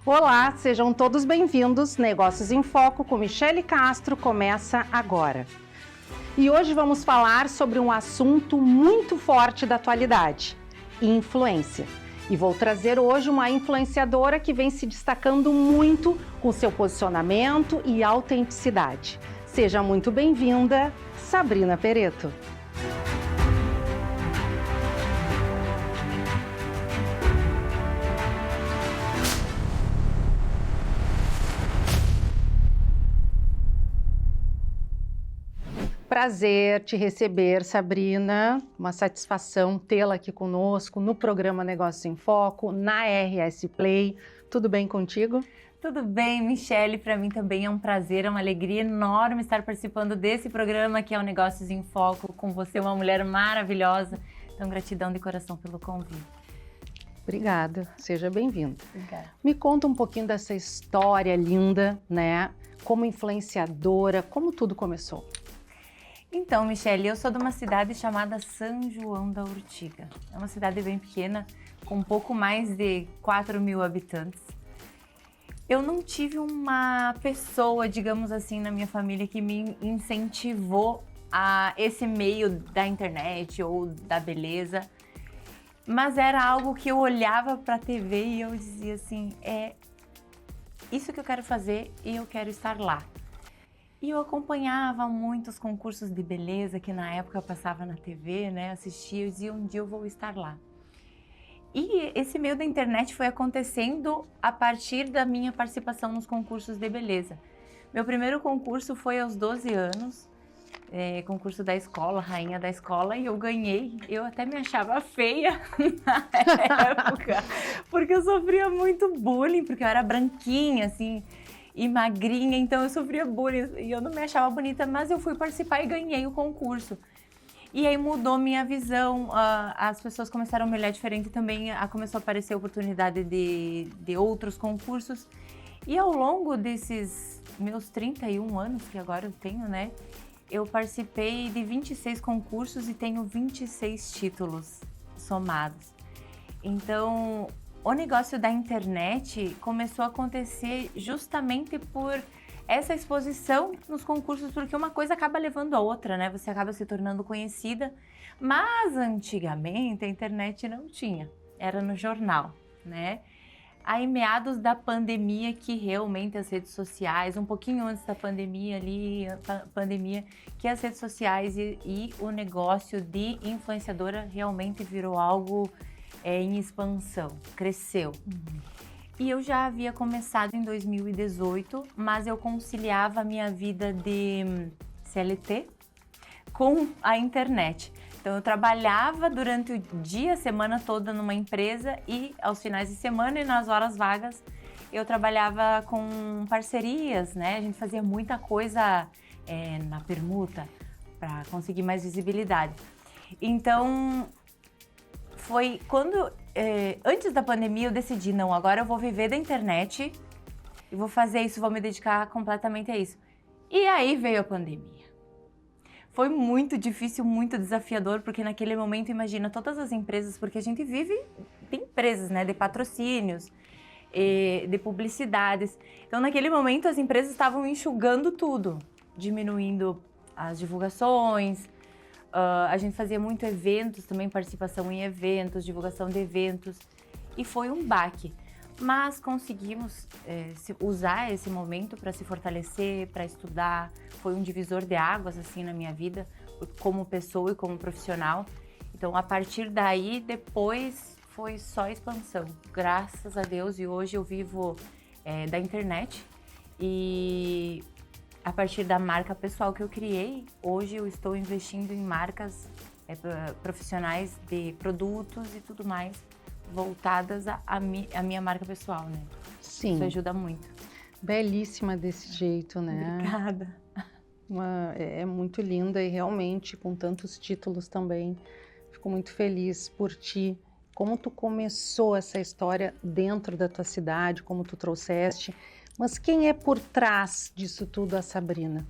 Olá, sejam todos bem-vindos. Negócios em Foco com Michele Castro começa agora. E hoje vamos falar sobre um assunto muito forte da atualidade: influência. E vou trazer hoje uma influenciadora que vem se destacando muito com seu posicionamento e autenticidade. Seja muito bem-vinda, Sabrina Pereto. Prazer te receber, Sabrina. Uma satisfação tê-la aqui conosco no programa Negócios em Foco, na RS Play. Tudo bem contigo? Tudo bem, Michele. Para mim também é um prazer, é uma alegria enorme estar participando desse programa que é o Negócios em Foco, com você, uma mulher maravilhosa. Então, gratidão de coração pelo convite. Obrigada, seja bem-vinda. Obrigada. Me conta um pouquinho dessa história linda, né? Como influenciadora, como tudo começou? Então, Michele, eu sou de uma cidade chamada São João da Urtiga. É uma cidade bem pequena, com um pouco mais de 4.000 habitantes. Eu não tive uma pessoa, digamos assim, na minha família que me incentivou a esse meio da internet ou da beleza, mas era algo que eu olhava para a TV e eu dizia assim, é isso que eu quero fazer e eu quero estar lá. E eu acompanhava muitos concursos de beleza que na época passava na TV, né? Assistia e dizia, um dia eu vou estar lá. E esse meio da internet foi acontecendo a partir da minha participação nos concursos de beleza. Meu primeiro concurso foi aos 12 anos, concurso da escola, rainha da escola, e eu ganhei. Eu até me achava feia na época, porque eu sofria muito bullying, porque eu era branquinha, assim, e magrinha, então eu sofria bullying e eu não me achava bonita, mas eu fui participar e ganhei o concurso. E aí mudou minha visão, as pessoas começaram a me olhar diferente também, começou a aparecer a oportunidade de outros concursos. E ao longo desses meus 31 anos, que agora eu tenho, né, eu participei de 26 concursos e tenho 26 títulos somados. Então, o negócio da internet começou a acontecer justamente por essa exposição nos concursos, porque uma coisa acaba levando a outra, né? Você acaba se tornando conhecida, mas antigamente a internet não tinha, era no jornal, né? Aí, meados da pandemia, que realmente as redes sociais, um pouquinho antes da pandemia ali, que as redes sociais e o negócio de influenciadora realmente virou algo em expansão, cresceu. E eu já havia começado em 2018, mas eu conciliava a minha vida de CLT com a internet. Então eu trabalhava durante o dia, a semana toda numa empresa e aos finais de semana e nas horas vagas eu trabalhava com parcerias, né? A gente fazia muita coisa na permuta para conseguir mais visibilidade. Então foi quando, antes da pandemia, eu decidi, não, agora eu vou viver da internet e vou fazer isso, vou me dedicar completamente a isso. E aí veio a pandemia. Foi muito difícil, muito desafiador, porque naquele momento, imagina, todas as empresas, porque a gente vive de empresas, né, de patrocínios, de publicidades. Então, naquele momento, as empresas estavam enxugando tudo, diminuindo as divulgações. A gente fazia muito eventos, também participação em eventos, divulgação de eventos, e foi um baque. Mas conseguimos usar esse momento para se fortalecer, para estudar. Foi um divisor de águas assim na minha vida, como pessoa e como profissional. Então, a partir daí, depois foi só expansão, graças a Deus. E hoje eu vivo da internet e a partir da marca pessoal que eu criei, hoje eu estou investindo em marcas profissionais de produtos e tudo mais, voltadas à minha marca pessoal, né? Sim. Isso ajuda muito. Belíssima desse jeito, né? Obrigada. É muito linda e realmente com tantos títulos também. Fico muito feliz por ti. Como tu começou essa história dentro da tua cidade, como tu trouxeste. Mas quem é por trás disso tudo a Sabrina?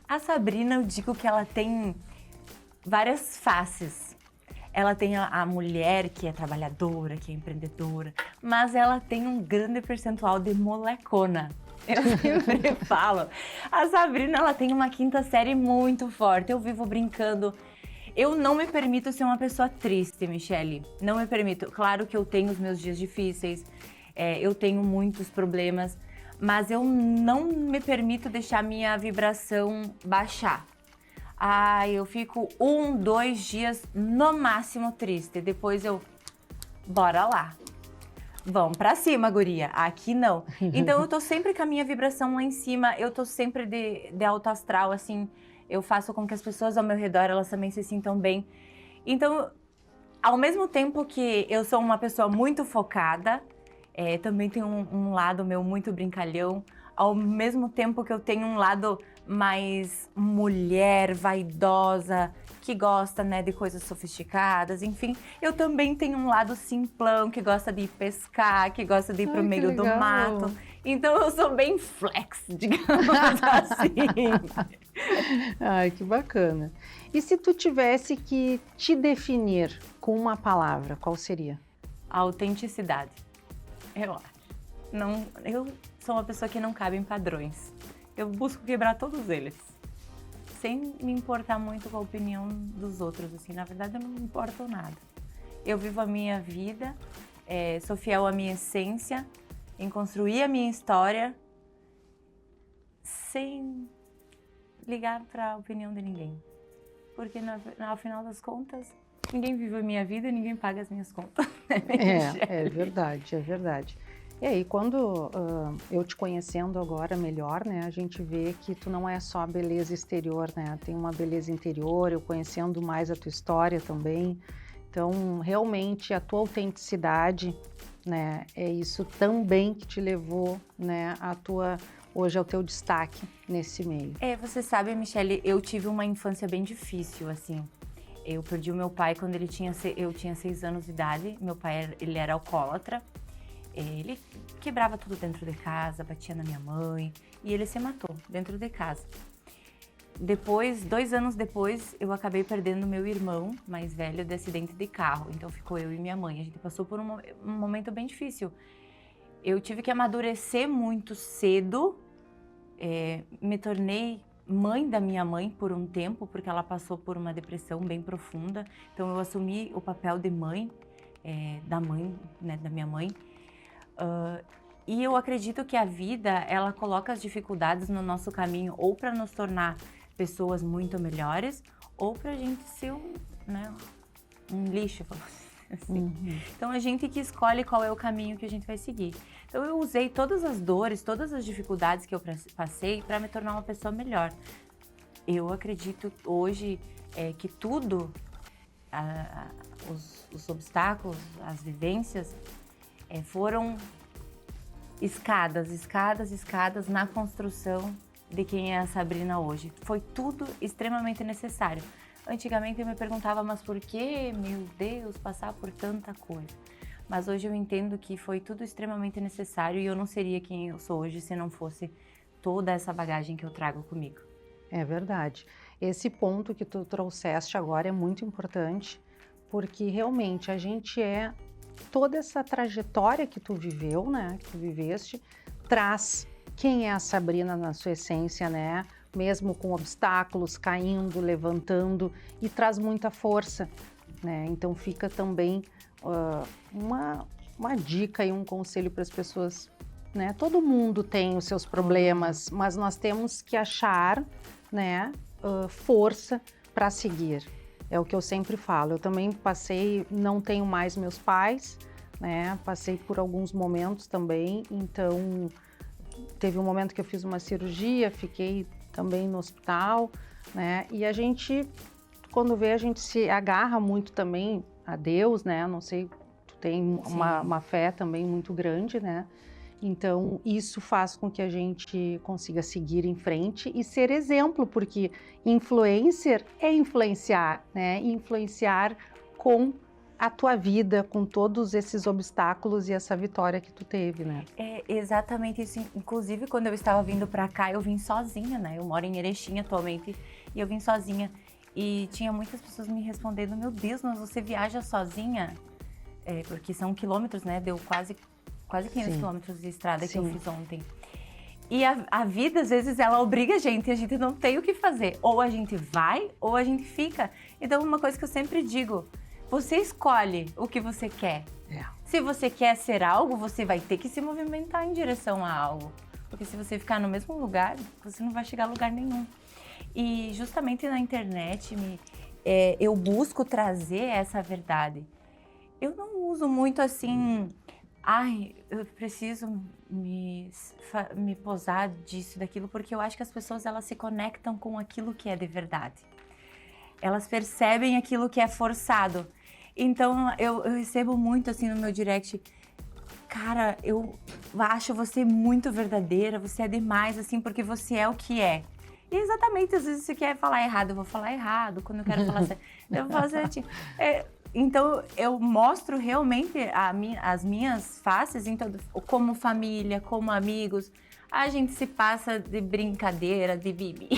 A Sabrina, eu digo que ela tem várias faces. Ela tem a mulher que é trabalhadora, que é empreendedora, mas ela tem um grande percentual de molecona. Eu sempre falo. A Sabrina, ela tem uma quinta série muito forte. Eu vivo brincando. Eu não me permito ser uma pessoa triste, Michele. Não me permito. Claro que eu tenho os meus dias difíceis, eu tenho muitos problemas, mas eu não me permito deixar minha vibração baixar. Eu fico 1, 2 dias no máximo triste. Depois bora lá. Vamos pra cima, guria. Aqui não. Então eu tô sempre com a minha vibração lá em cima. Eu tô sempre de alto astral, assim. Eu faço com que as pessoas ao meu redor, elas também se sintam bem. Então, ao mesmo tempo que eu sou uma pessoa muito focada, também tenho um lado meu muito brincalhão. Ao mesmo tempo que eu tenho um lado mais mulher, vaidosa, que gosta, né, de coisas sofisticadas, enfim. Eu também tenho um lado simplão, que gosta de ir pescar, que gosta de ir pro meio do mato. Então eu sou bem flex, digamos assim. Ai, que bacana. E se tu tivesse que te definir com uma palavra, qual seria? Autenticidade. Eu acho. Eu sou uma pessoa que não cabe em padrões. Eu busco quebrar todos eles, sem me importar muito com a opinião dos outros, assim. Na verdade, eu não me importo nada. Eu vivo a minha vida, sou fiel à minha essência, em construir a minha história, sem ligar para a opinião de ninguém. Porque, ao final das contas, ninguém vive a minha vida e ninguém paga as minhas contas. É verdade, é verdade. E aí, quando eu te conhecendo agora melhor, né, a gente vê que tu não é só a beleza exterior, né, tem uma beleza interior, eu conhecendo mais a tua história também. Então, realmente, a tua autenticidade, né, é isso também que te levou, né, hoje ao teu destaque nesse meio. Você sabe, Michele, eu tive uma infância bem difícil, assim. Eu perdi o meu pai quando eu tinha 6 anos de idade. Meu pai, ele era alcoólatra. Ele quebrava tudo dentro de casa, batia na minha mãe e ele se matou dentro de casa. Depois, 2 anos depois, eu acabei perdendo meu irmão mais velho de acidente de carro. Então ficou eu e minha mãe. A gente passou por um momento bem difícil. Eu tive que amadurecer muito cedo. Me tornei mãe da minha mãe por um tempo, porque ela passou por uma depressão bem profunda. Então eu assumi o papel de mãe, da mãe, né, da minha mãe. E eu acredito que a vida, ela coloca as dificuldades no nosso caminho ou para nos tornar pessoas muito melhores ou para a gente ser um lixo, assim. Uhum. Então a gente que escolhe qual é o caminho que a gente vai seguir. Então eu usei todas as dores, todas as dificuldades que eu passei para me tornar uma pessoa melhor. Eu acredito hoje que tudo, os obstáculos, as vivências, foram escadas na construção de quem é a Sabrina hoje. Foi tudo extremamente necessário. Antigamente eu me perguntava, mas por que, meu Deus, passar por tanta coisa? Mas hoje eu entendo que foi tudo extremamente necessário e eu não seria quem eu sou hoje se não fosse toda essa bagagem que eu trago comigo. É verdade. Esse ponto que tu trouxeste agora é muito importante, porque realmente a gente toda essa trajetória que tu viveu, né, que tu viveste, traz quem é a Sabrina na sua essência, né, mesmo com obstáculos, caindo, levantando, e traz muita força, né, então fica também uma dica e um conselho para as pessoas, né, todo mundo tem os seus problemas, mas nós temos que achar, né, força para seguir. É o que eu sempre falo. Eu também não tenho mais meus pais, né? Passei por alguns momentos também. Então, teve um momento que eu fiz uma cirurgia, fiquei também no hospital, né? E a gente, quando vê, a gente se agarra muito também a Deus, né? Não sei, tu tem uma fé também muito grande, né? Então, isso faz com que a gente consiga seguir em frente e ser exemplo, porque influencer é influenciar, né? Influenciar com a tua vida, com todos esses obstáculos e essa vitória que tu teve, né? É exatamente isso. Inclusive, quando eu estava vindo para cá, eu vim sozinha, né? Eu moro em Erechim atualmente e eu vim sozinha. E tinha muitas pessoas me respondendo, meu Deus, mas você viaja sozinha? Porque são quilômetros, né? Deu quase 500 quilômetros de estrada que eu fiz ontem. E a vida, às vezes, ela obriga a gente não tem o que fazer. Ou a gente vai, ou a gente fica. Então, uma coisa que eu sempre digo, você escolhe o que você quer. Se você quer ser algo, você vai ter que se movimentar em direção a algo. Porque se você ficar no mesmo lugar, você não vai chegar a lugar nenhum. E justamente na internet, eu busco trazer essa verdade. Eu não uso muito assim, eu preciso me posar disso, daquilo, porque eu acho que as pessoas, elas se conectam com aquilo que é de verdade. Elas percebem aquilo que é forçado. Então, eu recebo muito assim no meu direct, cara, eu acho você muito verdadeira, você é demais, assim, porque você é o que é. E exatamente, às vezes você quer falar errado, eu vou falar errado. Quando eu quero falar certo, eu vou falar certinho. Então, eu mostro realmente as minhas faces, então, como família, como amigos. A gente se passa de brincadeira, de bibi.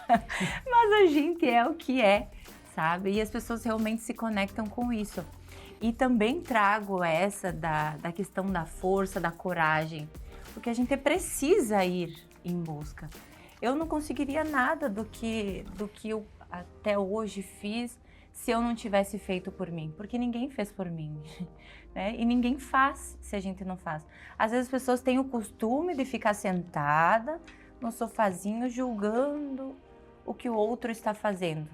Mas a gente é o que é, sabe? E as pessoas realmente se conectam com isso. E também trago essa da questão da força, da coragem. Porque a gente precisa ir em busca. Eu não conseguiria nada do que eu até hoje fiz se eu não tivesse feito por mim, porque ninguém fez por mim, né? E ninguém faz se a gente não faz. Às vezes as pessoas têm o costume de ficar sentada no sofazinho julgando o que o outro está fazendo.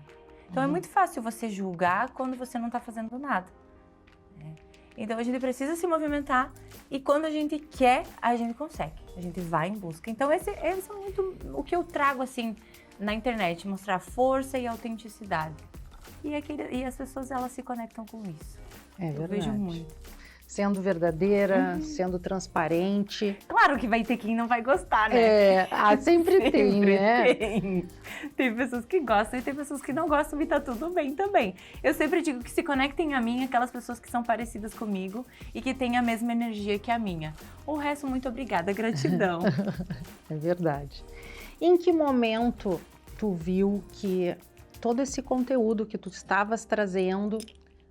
Então é muito fácil você julgar quando você não está fazendo nada, né? Então a gente precisa se movimentar e quando a gente quer, a gente consegue. A gente vai em busca. Então esse é muito o que eu trago assim na internet, mostrar força e autenticidade. E as pessoas, elas se conectam com isso. É verdade. Eu vejo muito. Sendo verdadeira, sendo transparente. Claro que vai ter quem não vai gostar, né? Sempre tem, né? Tem pessoas que gostam e tem pessoas que não gostam e tá tudo bem também. Eu sempre digo que se conectem a mim aquelas pessoas que são parecidas comigo e que têm a mesma energia que a minha. O resto, muito obrigada, gratidão. É verdade. Em que momento tu viu que todo esse conteúdo que tu estavas trazendo,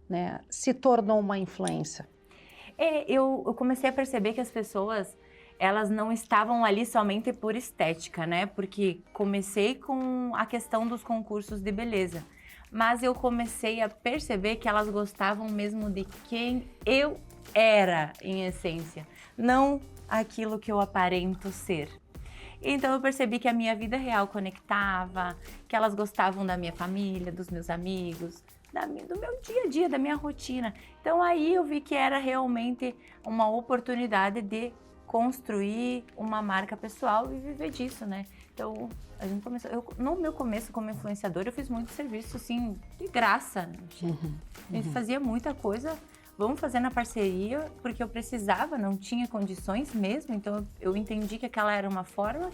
né, se tornou uma influência? Eu comecei a perceber que as pessoas, elas não estavam ali somente por estética, né? Porque comecei com a questão dos concursos de beleza. Mas eu comecei a perceber que elas gostavam mesmo de quem eu era, em essência. Não aquilo que eu aparento ser. Então eu percebi que a minha vida real conectava, que elas gostavam da minha família, dos meus amigos, do meu dia a dia, da minha rotina. Então aí eu vi que era realmente uma oportunidade de construir uma marca pessoal e viver disso, né? Então a gente começou, no meu começo como influenciadora, eu fiz muito serviço assim de graça, né? A gente fazia muita coisa. Vamos fazer na parceria, porque eu precisava, não tinha condições mesmo, então eu entendi que aquela era uma forma.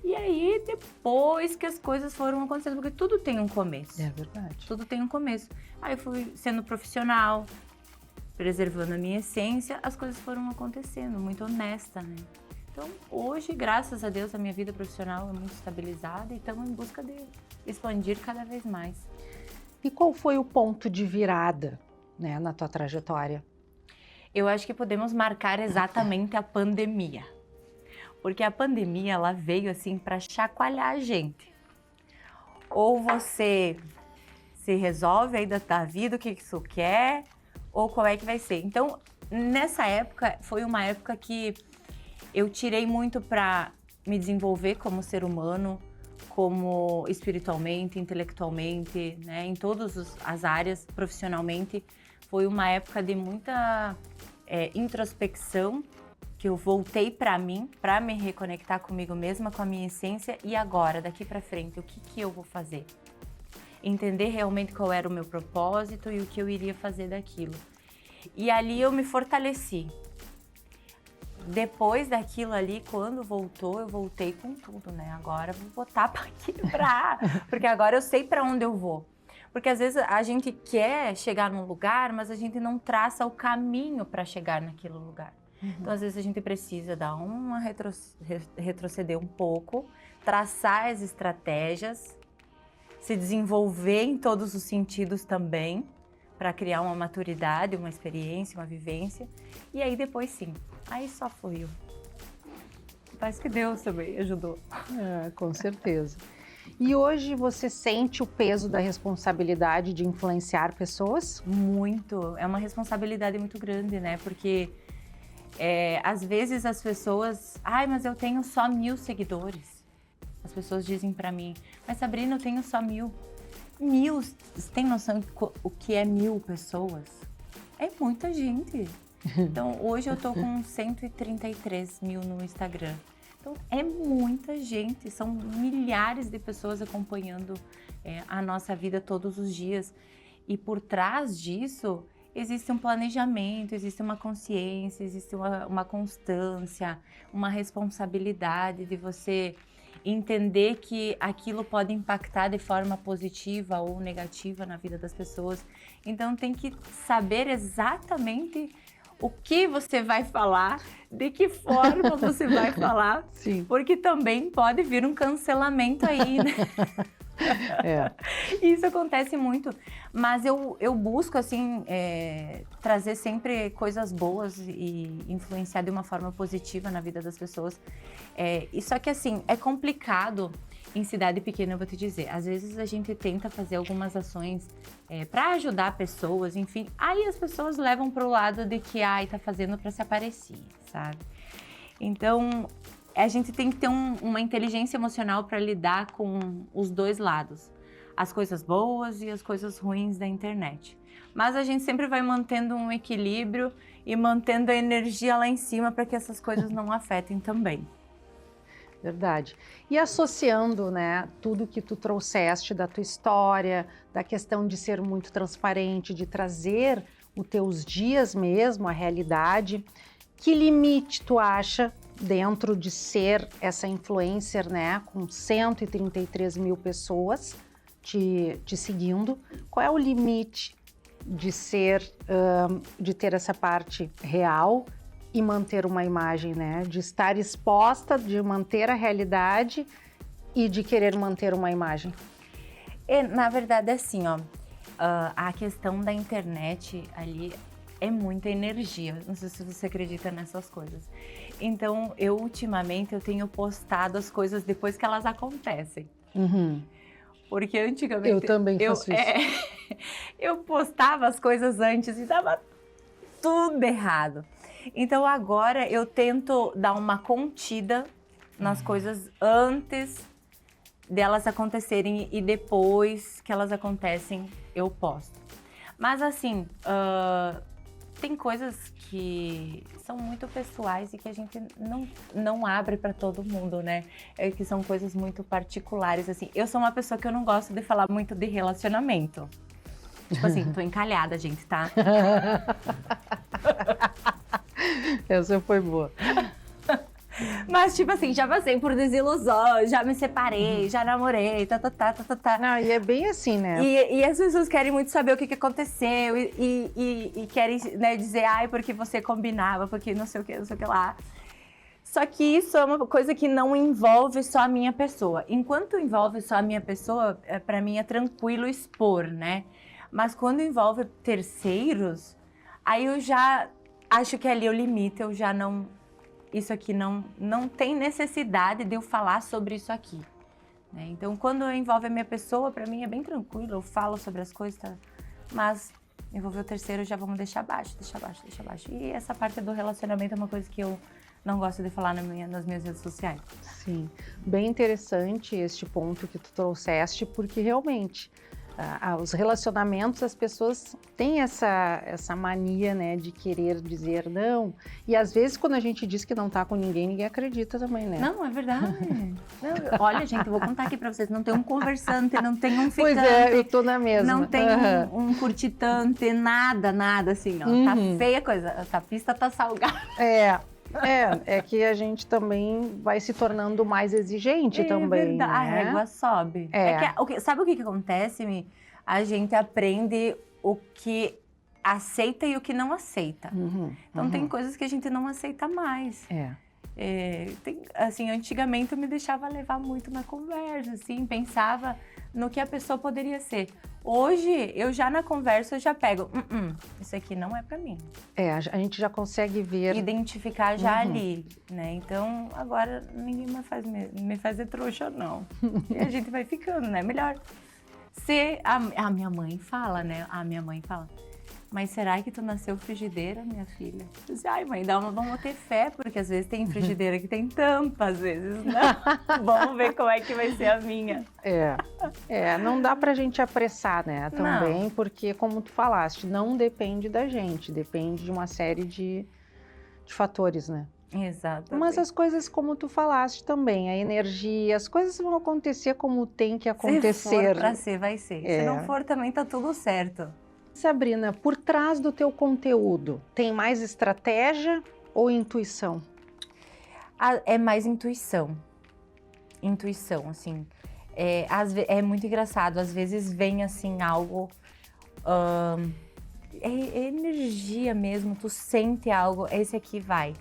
E aí, depois que as coisas foram acontecendo, porque tudo tem um começo. É verdade. Tudo tem um começo. Aí eu fui sendo profissional, preservando a minha essência, as coisas foram acontecendo, muito honesta, né? Então, hoje, graças a Deus, a minha vida profissional é muito estabilizada e estamos em busca de expandir cada vez mais. E qual foi o ponto de virada, né, na tua trajetória? Eu acho que podemos marcar exatamente a pandemia. Porque a pandemia, ela veio assim para chacoalhar a gente. Ou você se resolve aí da vida, o que isso quer, ou qual é que vai ser. Então, nessa época, foi uma época que eu tirei muito para me desenvolver como ser humano, como espiritualmente, intelectualmente, né, em todas as áreas, profissionalmente. Foi uma época de muita introspecção, que eu voltei para mim, para me reconectar comigo mesma, com a minha essência. E agora, daqui para frente, o que eu vou fazer? Entender realmente qual era o meu propósito e o que eu iria fazer daquilo. E ali eu me fortaleci. Depois daquilo ali, quando voltou, eu voltei com tudo, né? Agora eu vou botar para quebrar, porque agora eu sei para onde eu vou. Porque às vezes a gente quer chegar num lugar, mas a gente não traça o caminho para chegar naquele lugar. Então, às vezes a gente precisa dar retroceder um pouco, traçar as estratégias, se desenvolver em todos os sentidos também, para criar uma maturidade, uma experiência, uma vivência. E aí depois sim, aí só fluiu. Parece que Deus também ajudou. Com certeza. E hoje você sente o peso da responsabilidade de influenciar pessoas? Muito, é uma responsabilidade muito grande, né? Porque às vezes as pessoas, mas eu tenho só 1000 seguidores. As pessoas dizem pra mim, mas Sabrina, eu tenho só 1000. 1000, você tem noção de o que é 1000 pessoas? É muita gente. Então, hoje eu tô com 133 mil no Instagram. Então, é muita gente, são milhares de pessoas acompanhando a nossa vida todos os dias. E por trás disso, existe um planejamento, existe uma consciência, existe uma constância, uma responsabilidade de você entender que aquilo pode impactar de forma positiva ou negativa na vida das pessoas. Então tem que saber exatamente o que você vai falar, de que forma você vai falar, Sim. Porque também pode vir um cancelamento aí, né? Isso acontece muito, mas eu busco assim trazer sempre coisas boas e influenciar de uma forma positiva na vida das pessoas. E só que assim, é complicado em cidade pequena, eu vou te dizer. Às vezes a gente tenta fazer algumas ações para ajudar pessoas, enfim. Aí as pessoas levam para o lado de que tá fazendo para se aparecer, sabe? Então a gente tem que ter uma inteligência emocional para lidar com os dois lados, as coisas boas e as coisas ruins da internet. Mas a gente sempre vai mantendo um equilíbrio e mantendo a energia lá em cima para que essas coisas não afetem também. Verdade. E associando, né, tudo que tu trouxeste da tua história, da questão de ser muito transparente, de trazer os teus dias mesmo, a realidade, que limite tu acha dentro de ser essa influencer, né, com 133 mil pessoas te seguindo? Qual é o limite de de ter essa parte real e manter uma imagem, né, de estar exposta, de manter a realidade e de querer manter uma imagem? Na verdade, assim, a questão da internet ali é muita energia. Não sei se você acredita nessas coisas. Então, ultimamente, eu tenho postado as coisas depois que elas acontecem. Uhum. Porque antigamente... Eu também faço isso. Eu postava as coisas antes e dava tudo errado. Então, agora eu tento dar uma contida nas coisas antes delas acontecerem e depois que elas acontecem, eu posto. Mas assim, tem coisas que são muito pessoais e que a gente não abre para todo mundo, né? Que são coisas muito particulares, assim. Eu sou uma pessoa que eu não gosto de falar muito de relacionamento. Tipo assim, tô encalhada, gente, tá? Essa foi boa. Mas, tipo assim, já passei por desilusão, já me separei, já namorei, tá. Não, e é bem assim, né? E as pessoas querem muito saber o que aconteceu e querem, né, dizer, porque você combinava, porque não sei o que lá. Só que isso é uma coisa que não envolve só a minha pessoa. Enquanto envolve só a minha pessoa, pra mim é tranquilo expor, né? Mas quando envolve terceiros, aí eu já acho que ali é o limite, eu já não... Isso aqui não tem necessidade de eu falar sobre isso aqui, né? Então, quando envolve a minha pessoa, pra mim é bem tranquilo, eu falo sobre as coisas, tá? Mas envolver o terceiro, já vamos deixar abaixo. E essa parte do relacionamento é uma coisa que eu não gosto de falar nas minhas redes sociais. Sim, bem interessante este ponto que tu trouxeste, porque realmente... os relacionamentos, as pessoas têm essa mania, né, de querer dizer não. E às vezes, quando a gente diz que não tá com ninguém, ninguém acredita também, né? Não, é verdade. Olha, gente, eu vou contar aqui pra vocês. Não tem um conversante, não tem um ficante. Pois é, eu tô na mesma. Não tem um curtitante, nada assim, ó. Tá feia a coisa. A pista tá salgada. É que a gente também vai se tornando mais exigente também, verdade. né? A régua sobe. Sabe o que acontece, Mi? A gente aprende o que aceita e o que não aceita. Então tem coisas que a gente não aceita mais. Assim, antigamente eu me deixava levar muito na conversa, assim, pensava no que a pessoa poderia ser. Hoje, eu já na conversa, eu já pego, isso aqui não é pra mim. A gente já consegue ver. Identificar já ali, né? Então, agora ninguém me faz de trouxa, não. E a gente vai ficando, né? Melhor ser... A minha mãe fala, né? A minha mãe fala, mas será que tu nasceu frigideira, minha filha? Eu disse, ai, mãe, vamos ter fé, porque às vezes tem frigideira que tem tampa, às vezes não. Vamos ver como é que vai ser a minha. Não dá pra gente apressar, né, também, Não. porque, como tu falaste, não depende da gente, depende de uma série de fatores, né? Exato. Mas as coisas, como tu falaste também, a energia, as coisas vão acontecer como tem que acontecer. Se for pra ser, vai ser. Se não for, também tá tudo certo. Sabrina, por trás do teu conteúdo, tem mais estratégia ou intuição? É mais intuição. Intuição, assim. É muito engraçado, às vezes vem, assim, algo... é energia mesmo, tu sente algo, esse aqui vai.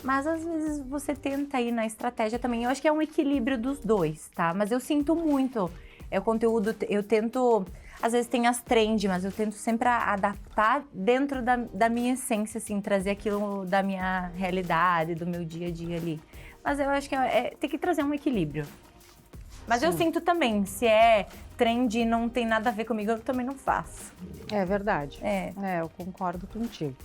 Mas às vezes você tenta ir na estratégia também. Eu acho que é um equilíbrio dos dois, tá? Mas eu sinto muito. O conteúdo, eu tento... Às vezes tem as trends, mas eu tento sempre adaptar dentro da minha essência, assim, trazer aquilo da minha realidade, do meu dia a dia ali. Mas eu acho que tem que trazer um equilíbrio. Mas eu sinto também, se é trend e não tem nada a ver comigo, eu também não faço. É verdade. Eu concordo contigo.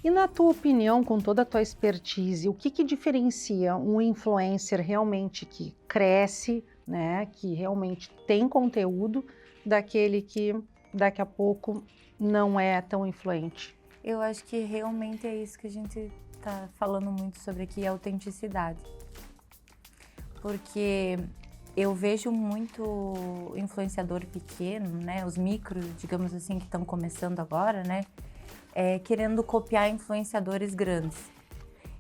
E na tua opinião, com toda a tua expertise, o que diferencia um influencer realmente que cresce, né, que realmente tem conteúdo, daquele que daqui a pouco não é tão influente? Eu acho que realmente é isso que a gente tá falando muito sobre aqui, a autenticidade. Porque eu vejo muito influenciador pequeno, né, os micros, digamos assim, que estão começando agora, né, querendo copiar influenciadores grandes.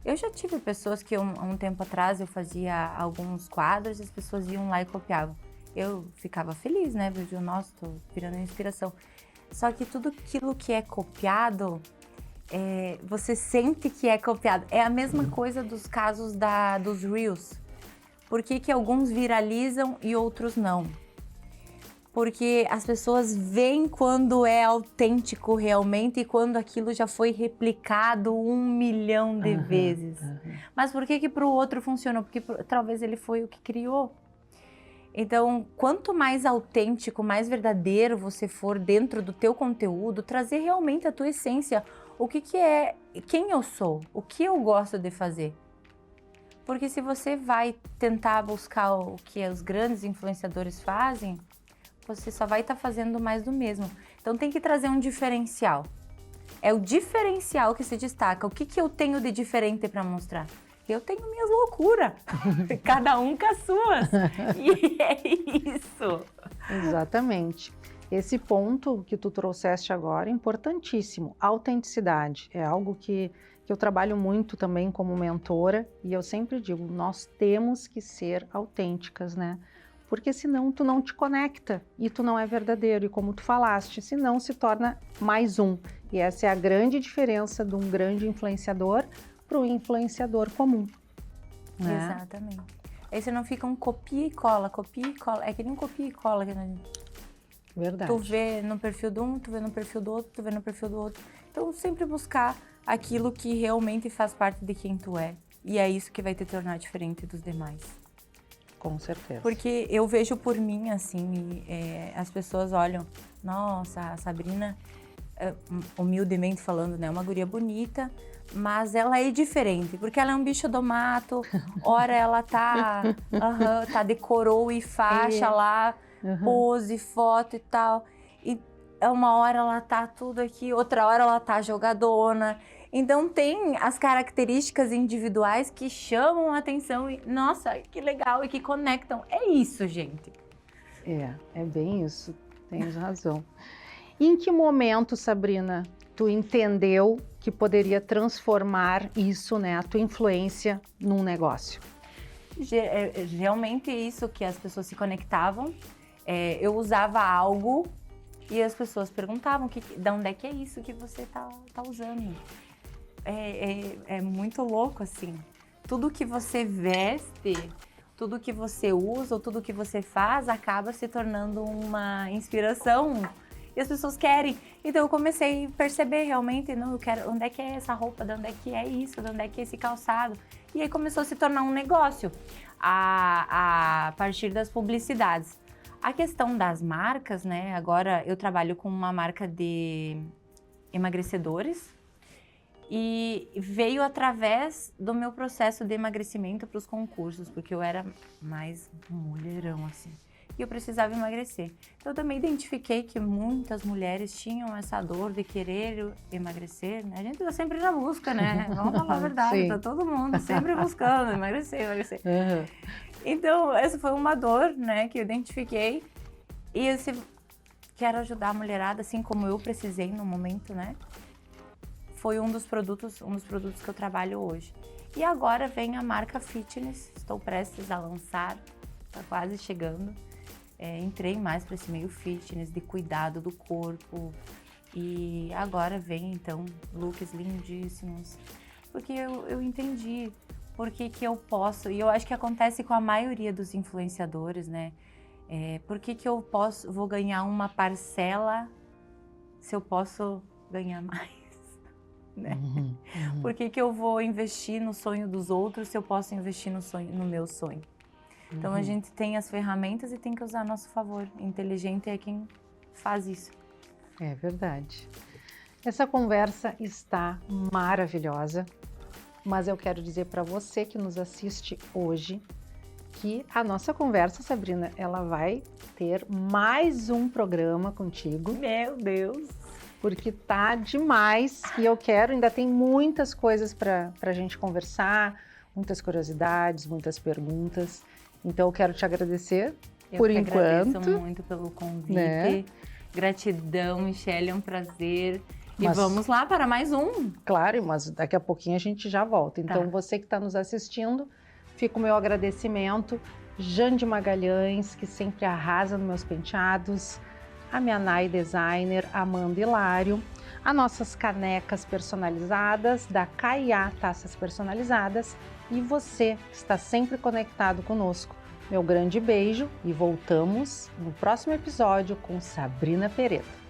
Eu já tive pessoas que um tempo atrás eu fazia alguns quadros e as pessoas iam lá e copiavam. Eu ficava feliz, né? Vejo, nossa, tô virando inspiração. Só que tudo aquilo que é copiado, você sente que é copiado. É a mesma coisa dos casos dos Reels. Por que alguns viralizam e outros não? Porque as pessoas veem quando é autêntico realmente e quando aquilo já foi replicado 1 milhão de vezes. Mas por que para o outro funcionou? Porque talvez ele foi o que criou. Então, quanto mais autêntico, mais verdadeiro você for dentro do teu conteúdo, trazer realmente a tua essência, o que é, quem eu sou, o que eu gosto de fazer. Porque se você vai tentar buscar o que os grandes influenciadores fazem, você só vai estar fazendo mais do mesmo. Então tem que trazer um diferencial. É o diferencial que se destaca. O que eu tenho de diferente para mostrar? Eu tenho minhas loucuras, cada um com as suas, e é isso. Exatamente. Esse ponto que tu trouxeste agora é importantíssimo, a autenticidade. É algo que eu trabalho muito também como mentora, e eu sempre digo, nós temos que ser autênticas, né? Porque senão tu não te conecta e tu não é verdadeiro, e como tu falaste, senão se torna mais um. E essa é a grande diferença de um grande influenciador para o influenciador comum, né? Exatamente. Aí você não fica um copia e cola. É que nem um copia e cola. Verdade. Tu vê no perfil de um, tu vê no perfil do outro, tu vê no perfil do outro. Então sempre buscar aquilo que realmente faz parte de quem tu é. E é isso que vai te tornar diferente dos demais. Com certeza. Porque eu vejo por mim, assim, as pessoas olham, nossa, a Sabrina, humildemente falando, né, uma guria bonita, mas ela é diferente, porque ela é um bicho do mato, ora ela tá de coroa e faixa lá, pose, foto e tal, e uma hora ela tá tudo aqui, outra hora ela tá jogadona. Então tem as características individuais que chamam a atenção e, nossa, que legal, e que conectam. É isso, gente. É bem isso, tens razão. E em que momento, Sabrina, tu entendeu que poderia transformar isso, né, a tua influência num negócio? Realmente isso, que as pessoas se conectavam. Eu usava algo e as pessoas perguntavam, de onde é que é isso que você tá usando? É muito louco, assim. tudo que você veste, tudo que você usa, ou tudo que você faz, acaba se tornando uma inspiração. E as pessoas querem. Então eu comecei a perceber realmente, não, eu quero, onde é que é essa roupa, de onde é que é isso, de onde é que é esse calçado. E aí começou a se tornar um negócio a partir das publicidades. A questão das marcas, né? Agora eu trabalho com uma marca de emagrecedores e veio através do meu processo de emagrecimento para os concursos, porque eu era mais mulherão, assim. E eu precisava emagrecer. Então, eu também identifiquei que muitas mulheres tinham essa dor de querer emagrecer, né? A gente tá sempre na busca, né? Vamos falar a verdade, tá todo mundo sempre buscando emagrecer. Uhum. Então, essa foi uma dor, né, que eu identifiquei. E quero ajudar a mulherada, assim como eu precisei no momento, né? Foi um dos produtos que eu trabalho hoje. E agora vem a marca Fitness, estou prestes a lançar, tá quase chegando. Entrei mais para esse meio fitness, de cuidado do corpo. E agora vem, então, looks lindíssimos. Porque eu entendi por que eu posso, e eu acho que acontece com a maioria dos influenciadores, né? Por que eu vou ganhar uma parcela se eu posso ganhar mais, né? Uhum. Por que eu vou investir no sonho dos outros se eu posso investir no meu sonho? Então a gente tem as ferramentas e tem que usar a nosso favor. Inteligente é quem faz isso. É verdade. Essa conversa está maravilhosa, mas eu quero dizer para você que nos assiste hoje que a nossa conversa, Sabrina, ela vai ter mais um programa contigo. Meu Deus! Porque tá demais e eu quero, ainda tem muitas coisas para a gente conversar, muitas curiosidades, muitas perguntas. Então eu quero te agradecer por enquanto. Eu agradeço muito pelo convite. Né? Gratidão, Michele, é um prazer. E Mas, vamos lá para mais um. claro, mas daqui a pouquinho a gente já volta. Então você que está nos assistindo, fica o meu agradecimento. Jande Magalhães, que sempre arrasa nos meus penteados. A minha Nai Designer, Amanda Hilário. As nossas canecas personalizadas da Caiá Taças Personalizadas. E você que está sempre conectado conosco. Meu grande beijo e voltamos no próximo episódio com Sabrina Pereto.